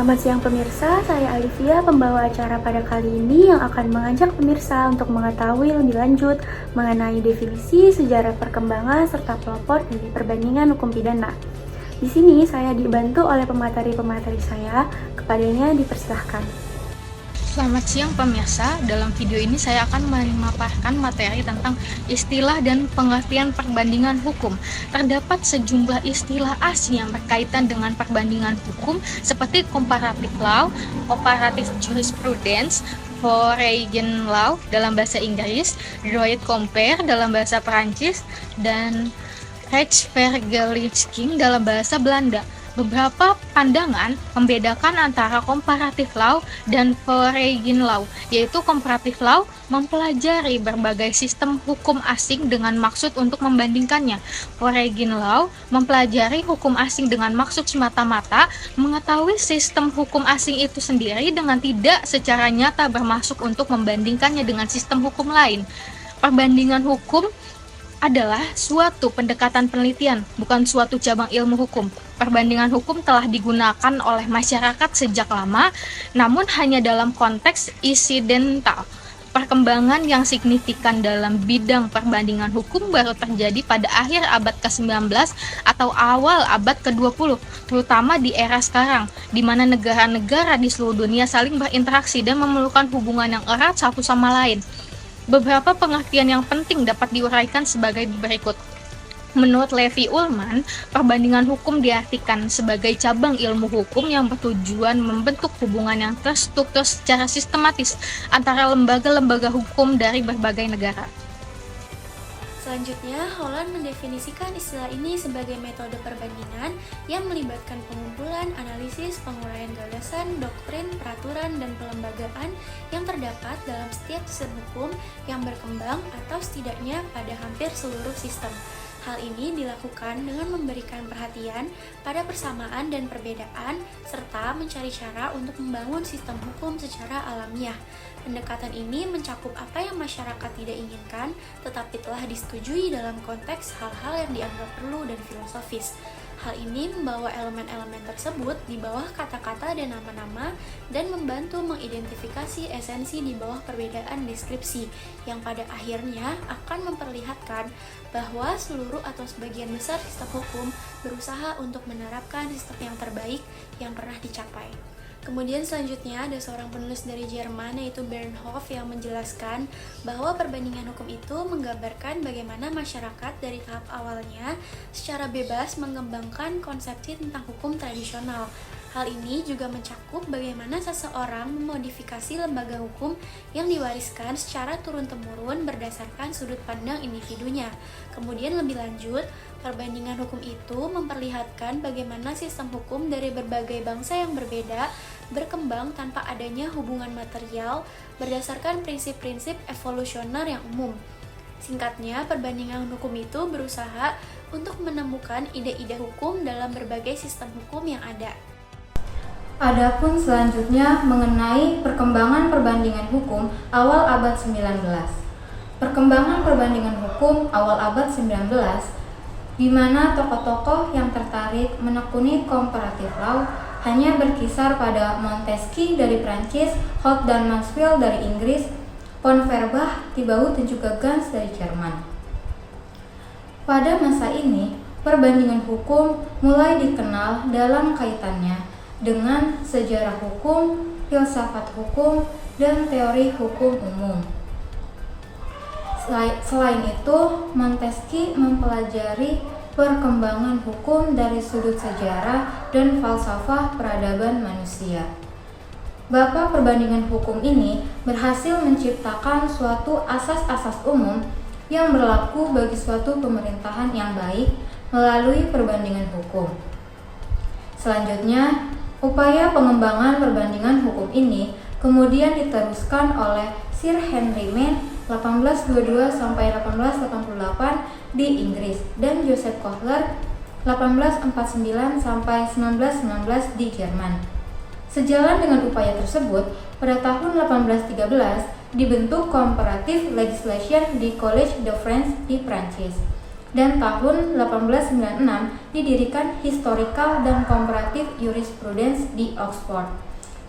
Selamat siang pemirsa, saya Alivia, pembawa acara pada kali ini yang akan mengajak pemirsa untuk mengetahui lebih lanjut mengenai definisi, sejarah perkembangan, serta pelopor dari perbandingan hukum pidana. Di sini saya dibantu oleh pemateri-pemateri saya, kepadanya dipersilahkan. Selamat siang pemirsa, dalam video ini saya akan memaparkan materi tentang istilah dan pengertian perbandingan hukum. Terdapat sejumlah istilah asing yang berkaitan dengan perbandingan hukum seperti comparative law, comparative jurisprudence, foreign law dalam bahasa Inggris, droit compare dalam bahasa Perancis, dan Rechtsvergelechting dalam bahasa Belanda. Beberapa pandangan membedakan antara comparative law dan foreign law, yaitu comparative law mempelajari berbagai sistem hukum asing dengan maksud untuk membandingkannya. Foreign law mempelajari hukum asing dengan maksud semata-mata mengetahui sistem hukum asing itu sendiri dengan tidak secara nyata bermaksud untuk membandingkannya dengan sistem hukum lain. Perbandingan hukum adalah suatu pendekatan penelitian, bukan suatu cabang ilmu hukum. Perbandingan hukum telah digunakan oleh masyarakat sejak lama, namun hanya dalam konteks insidental. Perkembangan yang signifikan dalam bidang perbandingan hukum baru terjadi pada akhir abad ke-19 atau awal abad ke-20, terutama di era sekarang, di mana negara-negara di seluruh dunia saling berinteraksi dan memerlukan hubungan yang erat satu sama lain. Beberapa pengertian yang penting dapat diuraikan sebagai berikut. Menurut Levi Ullman, perbandingan hukum diartikan sebagai cabang ilmu hukum yang bertujuan membentuk hubungan yang terstruktur secara sistematis antara lembaga-lembaga hukum dari berbagai negara. Selanjutnya, Holland mendefinisikan istilah ini sebagai metode perbandingan yang melibatkan pengumpulan, analisis, penguraian gagasan, doktrin, peraturan, dan pelembagaan yang terdapat dalam setiap sistem hukum yang berkembang atau setidaknya pada hampir seluruh sistem. Hal ini dilakukan dengan memberikan perhatian pada persamaan dan perbedaan, serta mencari cara untuk membangun sistem hukum secara alamiah. Pendekatan ini mencakup apa yang masyarakat tidak inginkan, tetapi telah disetujui dalam konteks hal-hal yang dianggap perlu dan filosofis. Hal ini membawa elemen-elemen tersebut di bawah kata-kata dan nama-nama dan membantu mengidentifikasi esensi di bawah perbedaan deskripsi yang pada akhirnya akan memperlihatkan bahwa seluruh atau sebagian besar sistem hukum berusaha untuk menerapkan sistem yang terbaik yang pernah dicapai. Kemudian selanjutnya ada seorang penulis dari Jerman yaitu Bernhoff yang menjelaskan bahwa perbandingan hukum itu menggambarkan bagaimana masyarakat dari tahap awalnya secara bebas mengembangkan konsepsi tentang hukum tradisional. Hal ini juga mencakup bagaimana seseorang memodifikasi lembaga hukum yang diwariskan secara turun-temurun berdasarkan sudut pandang individunya. Kemudian lebih lanjut, perbandingan hukum itu memperlihatkan bagaimana sistem hukum dari berbagai bangsa yang berbeda berkembang tanpa adanya hubungan material berdasarkan prinsip-prinsip evolusioner yang umum. Singkatnya, perbandingan hukum itu berusaha untuk menemukan ide-ide hukum dalam berbagai sistem hukum yang ada. Adapun selanjutnya mengenai perkembangan perbandingan hukum awal abad 19. Perkembangan perbandingan hukum awal abad 19 di mana tokoh-tokoh yang tertarik menekuni comparative law hanya berkisar pada Montesquieu dari Prancis, Holt dan Maxwell dari Inggris, Feuerbach, Thibaut dan juga Gans dari Jerman. Pada masa ini, perbandingan hukum mulai dikenal dalam kaitannya dengan sejarah hukum, filsafat hukum, dan teori hukum umum. Selain itu, Montesquieu mempelajari perkembangan hukum dari sudut sejarah dan falsafah peradaban manusia. Bapa perbandingan hukum ini berhasil menciptakan suatu asas-asas umum yang berlaku bagi suatu pemerintahan yang baik melalui perbandingan hukum. Selanjutnya, upaya pengembangan perbandingan hukum ini kemudian diteruskan oleh Sir Henry Maine 1822 sampai 1888 di Inggris dan Joseph Kohler 1849 sampai 1919 di Jerman. Sejalan dengan upaya tersebut, pada tahun 1813 dibentuk Comparative Legislation di Collège de France di Prancis. dan tahun 1896 didirikan Historical dan Comparative Jurisprudence di Oxford.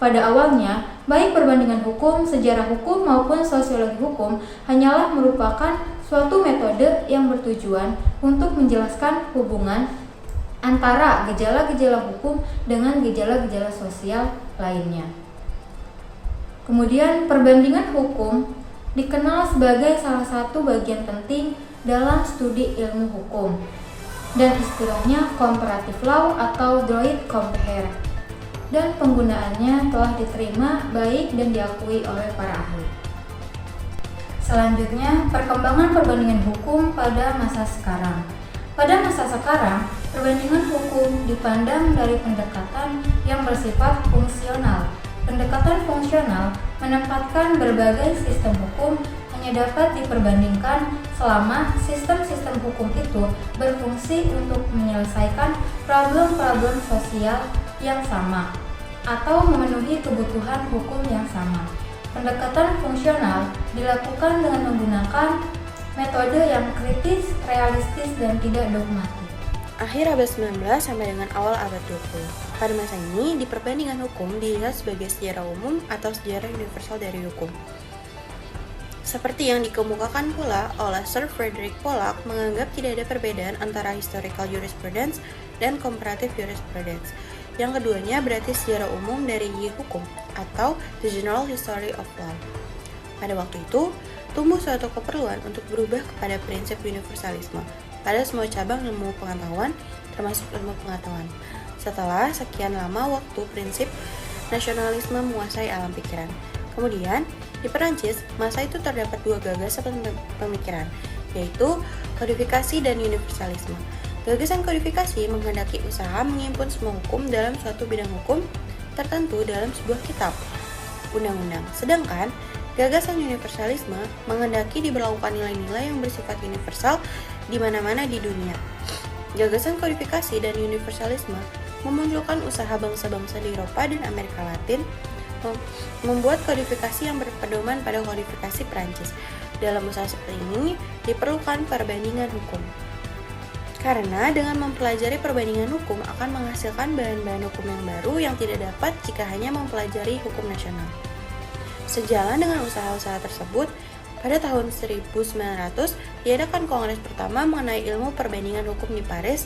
Pada awalnya, baik perbandingan hukum, sejarah hukum maupun sosiologi hukum hanyalah merupakan suatu metode yang bertujuan untuk menjelaskan hubungan antara gejala-gejala hukum dengan gejala-gejala sosial lainnya. Kemudian, perbandingan hukum dikenal sebagai salah satu bagian penting dalam studi ilmu hukum, dan istilahnya comparative law atau droit compare, dan penggunaannya telah diterima baik dan diakui oleh para ahli. Selanjutnya, perkembangan perbandingan hukum pada masa sekarang. Pada masa sekarang, perbandingan hukum dipandang dari pendekatan yang bersifat fungsional. Pendekatan fungsional menempatkan berbagai sistem hukum hanya dapat diperbandingkan selama sistem-sistem hukum itu berfungsi untuk menyelesaikan problem-problem sosial yang sama atau memenuhi kebutuhan hukum yang sama. Pendekatan fungsional dilakukan dengan menggunakan metode yang kritis, realistis, dan tidak dogmatik. Akhir abad 19 sampai dengan awal abad 20. Pada masa ini, di perbandingan hukum dilihat sebagai sejarah umum atau sejarah universal dari hukum. Seperti yang dikemukakan pula oleh Sir Frederick Pollock, menganggap tidak ada perbedaan antara historical jurisprudence dan comparative jurisprudence. Yang keduanya berarti sejarah umum dari hukum atau the general history of law. Pada waktu itu, tumbuh suatu keperluan untuk berubah kepada prinsip universalisme pada semua cabang ilmu pengetahuan, termasuk ilmu pengetahuan. Setelah sekian lama waktu prinsip nasionalisme menguasai alam pikiran. Kemudian, di Perancis, masa itu terdapat dua gagasan pemikiran, yaitu kodifikasi dan universalisme. Gagasan kodifikasi menghendaki usaha menghimpun semua hukum dalam suatu bidang hukum tertentu dalam sebuah kitab, undang-undang. Sedangkan, gagasan universalisme menghendaki diberlakukan nilai-nilai yang bersifat universal di mana-mana di dunia. Gagasan kodifikasi dan universalisme memunculkan usaha bangsa-bangsa di Eropa dan Amerika Latin membuat kodifikasi yang berpedoman pada kodifikasi Perancis. Dalam usaha seperti ini diperlukan perbandingan hukum. Karena dengan mempelajari perbandingan hukum akan menghasilkan bahan-bahan hukum yang baru yang tidak dapat jika hanya mempelajari hukum nasional. Sejalan dengan usaha-usaha tersebut, pada tahun 1900 diadakan kongres pertama mengenai ilmu perbandingan hukum di Paris.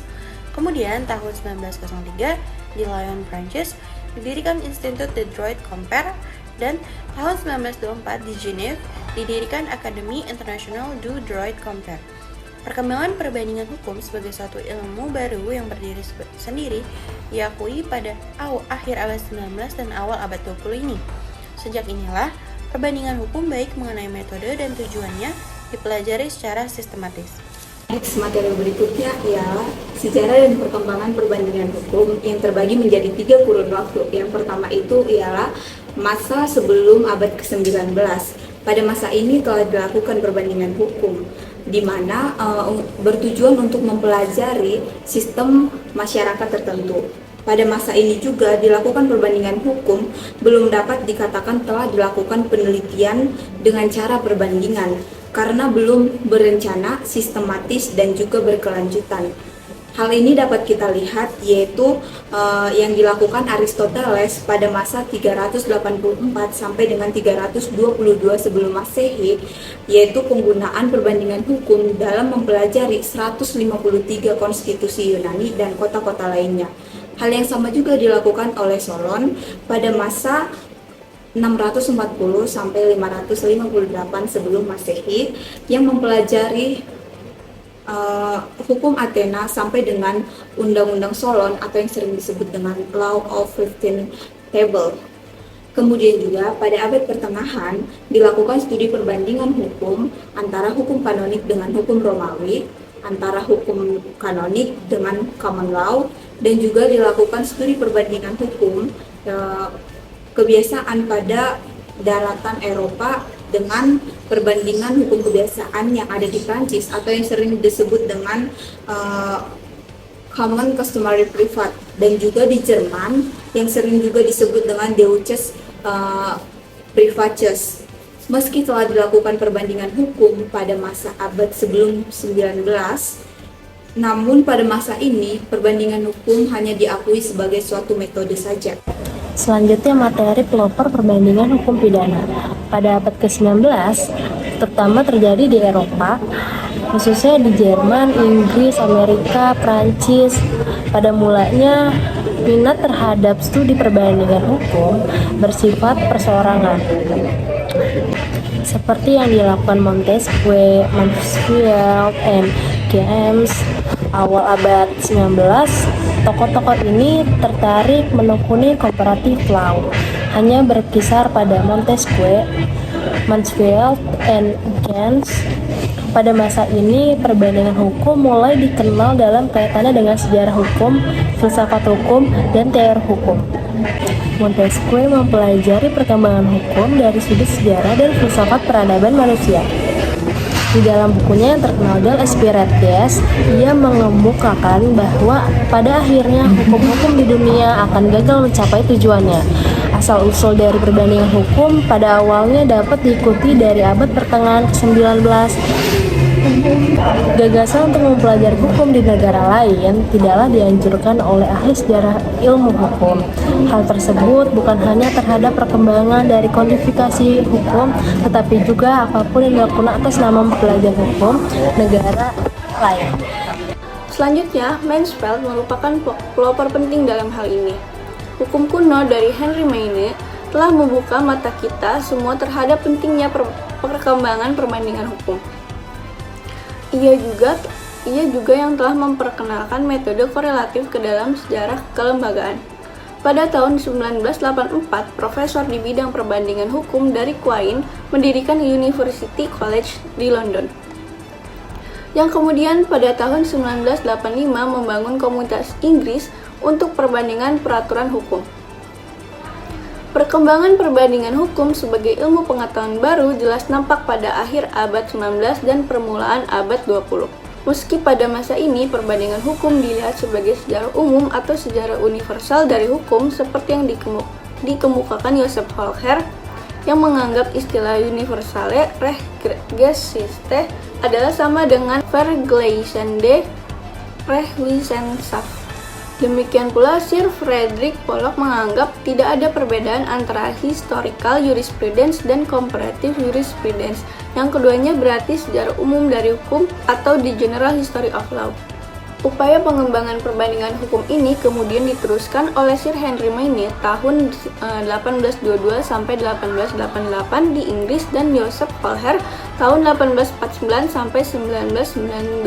Kemudian tahun 1903 di Lyon, Prancis, didirikan Institut de Droit Compare, dan tahun 1924 di Genève didirikan Akademi International du Droit Compare. Perkembangan perbandingan hukum sebagai suatu ilmu baru yang berdiri sendiri diakui pada akhir abad 19 dan awal abad 20 ini. Sejak inilah, perbandingan hukum baik mengenai metode dan tujuannya dipelajari secara sistematis. Next, materi berikutnya ialah sejarah dan perkembangan perbandingan hukum yang terbagi menjadi 3 kurun waktu. Yang pertama itu ialah masa sebelum abad ke-19. Pada masa ini telah dilakukan perbandingan hukum, di mana bertujuan untuk mempelajari sistem masyarakat tertentu. Pada masa ini juga dilakukan perbandingan hukum, belum dapat dikatakan telah dilakukan penelitian dengan cara perbandingan, karena belum berencana, sistematis, dan juga berkelanjutan. Hal ini dapat kita lihat yaitu yang dilakukan Aristoteles pada masa 384 sampai dengan 322 sebelum Masehi, yaitu penggunaan perbandingan hukum dalam mempelajari 153 konstitusi Yunani dan kota-kota lainnya. Hal yang sama juga dilakukan oleh Solon pada masa 640 sampai 558 sebelum Masehi yang mempelajari hukum Athena sampai dengan Undang-Undang Solon atau yang sering disebut dengan Law of 15 Table. Kemudian juga pada abad pertengahan dilakukan studi perbandingan hukum antara hukum kanonik dengan hukum Romawi, antara hukum kanonik dengan common law, dan juga dilakukan studi perbandingan hukum kebiasaan pada daratan Eropa dengan perbandingan hukum kebiasaan yang ada di Prancis atau yang sering disebut dengan common customary privat, dan juga di Jerman yang sering juga disebut dengan Deutsches Privates. Meski telah dilakukan perbandingan hukum pada masa abad sebelum 19, Namun pada masa ini, perbandingan hukum hanya diakui sebagai suatu metode saja. Selanjutnya materi pelopor perbandingan hukum pidana. Pada abad ke-19, terutama terjadi di Eropa, khususnya di Jerman, Inggris, Amerika, Prancis. Pada mulanya, minat terhadap studi perbandingan hukum bersifat perseorangan. Seperti yang dilakukan Montesquieu, Maxwell, and James. Awal abad 19, tokoh-tokoh ini tertarik menekuni comparative law. Hanya berkisar pada Montesquieu, Maxwell, and James. Pada masa ini, perbandingan hukum mulai dikenal dalam kaitannya dengan sejarah hukum, filsafat hukum, dan teori hukum. Montesquieu mempelajari perkembangan hukum dari sudut sejarah dan filsafat peradaban manusia. Di dalam bukunya yang terkenal Del Esperides, ia mengemukakan bahwa pada akhirnya hukum-hukum di dunia akan gagal mencapai tujuannya. Asal-usul dari perbandingan hukum pada awalnya dapat diikuti dari abad pertengahan ke-19. Gagasan untuk mempelajari hukum di negara lain tidaklah dianjurkan oleh ahli sejarah ilmu hukum. Hal tersebut bukan hanya terhadap perkembangan dari kodifikasi hukum, tetapi juga apapun yang dilakukan atas nama mempelajari hukum negara lain. Selanjutnya, Mansfield merupakan pelopor penting dalam hal ini. Hukum kuno dari Henry Maine telah membuka mata kita semua terhadap pentingnya perkembangan perbandingan hukum. Ia juga yang telah memperkenalkan metode korelatif ke dalam sejarah kelembagaan. Pada tahun 1984, profesor di bidang perbandingan hukum dari Queen mendirikan University College di London, yang kemudian pada tahun 1985 membangun komunitas Inggris untuk perbandingan peraturan hukum. Perkembangan perbandingan hukum sebagai ilmu pengetahuan baru jelas nampak pada akhir abad 19 dan permulaan abad 20. Meski pada masa ini perbandingan hukum dilihat sebagai sejarah umum atau sejarah universal dari hukum seperti yang dikemukakan Joseph Holker, yang menganggap istilah universale Rechtsgeschichte adalah sama dengan Vergleichende Rechtswissenschaft. Demikian pula Sir Frederick Pollock menganggap tidak ada perbedaan antara historical jurisprudence dan comparative jurisprudence, yang keduanya berarti sejarah umum dari hukum atau the general history of law. Upaya pengembangan perbandingan hukum ini kemudian diteruskan oleh Sir Henry Maine tahun 1822 sampai 1888 di Inggris dan Joseph Holker tahun 1849 sampai 1919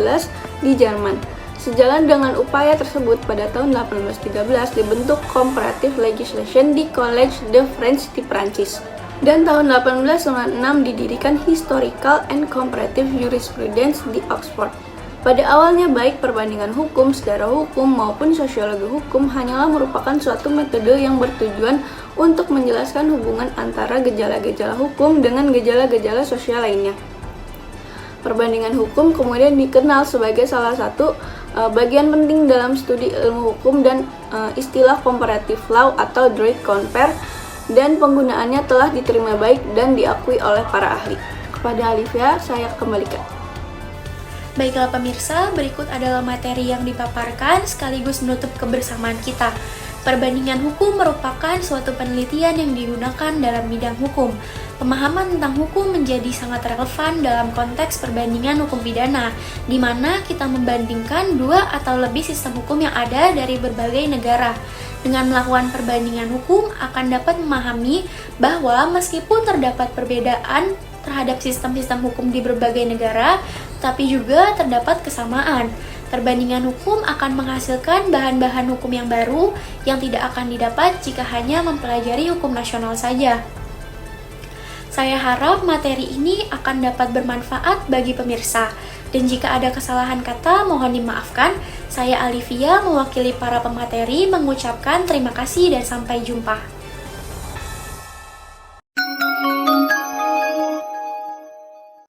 di Jerman. Sejalan dengan upaya tersebut, pada tahun 1813 dibentuk Comparative Legislation di Collège de France di Prancis. Dan tahun 1896 didirikan Historical and Comparative Jurisprudence di Oxford. Pada awalnya baik perbandingan hukum, sejarah hukum, maupun sosiologi hukum hanyalah merupakan suatu metode yang bertujuan untuk menjelaskan hubungan antara gejala-gejala hukum dengan gejala-gejala sosial lainnya. Perbandingan hukum kemudian dikenal sebagai salah satu bagian penting dalam studi ilmu hukum dan istilah comparative law atau droit compare, dan penggunaannya telah diterima baik dan diakui oleh para ahli. Kepada Alivia, saya kembalikan. Baiklah pemirsa, berikut adalah materi yang dipaparkan sekaligus menutup kebersamaan kita. Perbandingan hukum merupakan suatu penelitian yang digunakan dalam bidang hukum. Pemahaman tentang hukum menjadi sangat relevan dalam konteks perbandingan hukum pidana, di mana kita membandingkan dua atau lebih sistem hukum yang ada dari berbagai negara. Dengan melakukan perbandingan hukum akan dapat memahami bahwa meskipun terdapat perbedaan terhadap sistem-sistem hukum di berbagai negara, tapi juga terdapat kesamaan. Perbandingan hukum akan menghasilkan bahan-bahan hukum yang baru yang tidak akan didapat jika hanya mempelajari hukum nasional saja. Saya harap materi ini akan dapat bermanfaat bagi pemirsa. Dan jika ada kesalahan kata, mohon dimaafkan. Saya Alivia mewakili para pemateri mengucapkan terima kasih dan sampai jumpa.